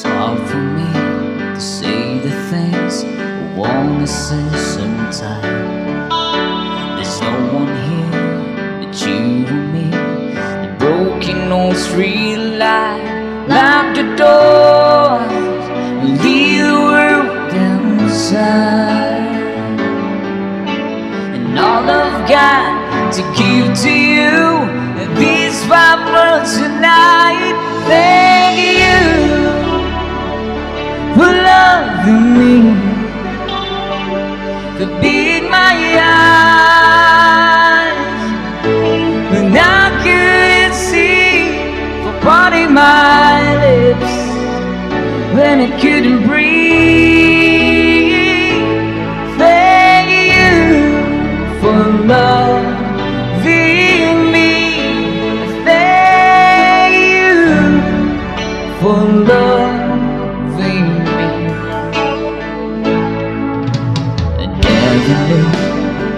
It's hard for me to say the things I wanna say sometimes. There's no one here but you and me. The broken notes relight. Lock the doors, leave the world outside. And all I've got to give to you, these 5 words tonight. Thank you for loving me, for being my eyes when I couldn't see, for parting my lips when I couldn't breathe. Thank you for loving me. Thank you for loving me. I never knew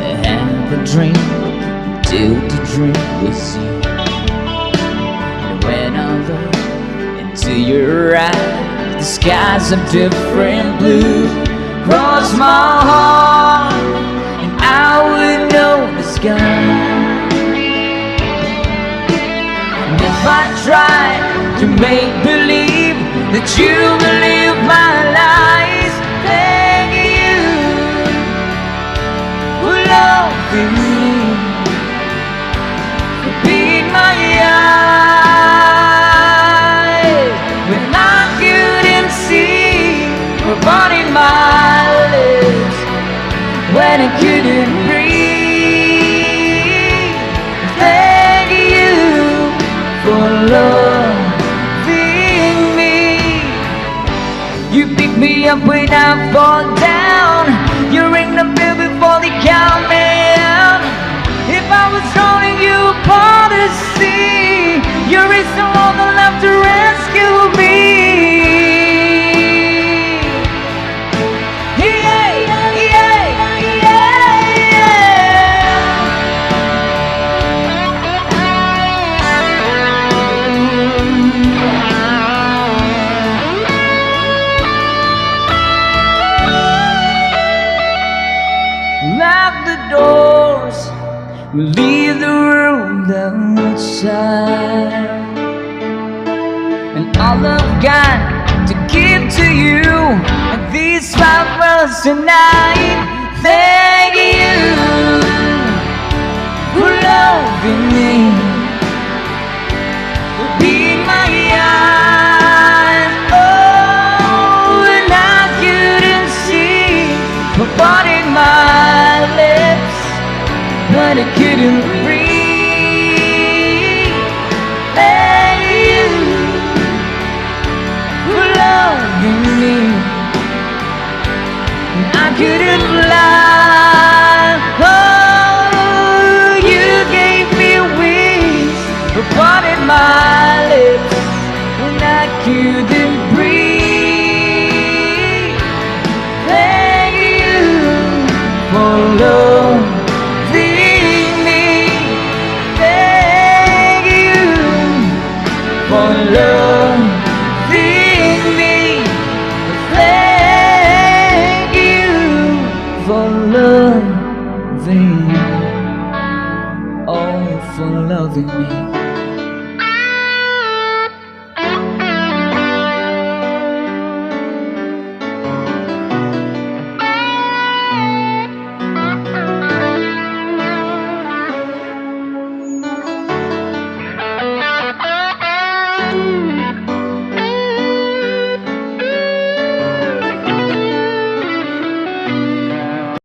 I had a dream till the dream was you. And when I look into your eyes, the skies are different blue. Cross my heart and I would know the sky. And if I tried to make believe that you believe my lies, thank you for loving me, for being my eyes when I couldn't see, for parting my lips when I couldn't breathe. Thank you for loving me. You pick me up when I fall down. You ring the bell before they count me out. If I was throwing you apart at sea, you raised someone that left to rescue me. Lock the doors, leave the world outside. And all I've got to give to you are these 5 words tonight. Thank you for loving me, for being my eyes. Oh, and I couldn't see, for parting my lips but I couldn't breathe. Thank you for loving me. I couldn't fly. Oh, you gave me wings, for parting my lips when I couldn't breathe. Thank you for loving me. Thank you for loving me. Thank you for loving me. Oh, for loving me.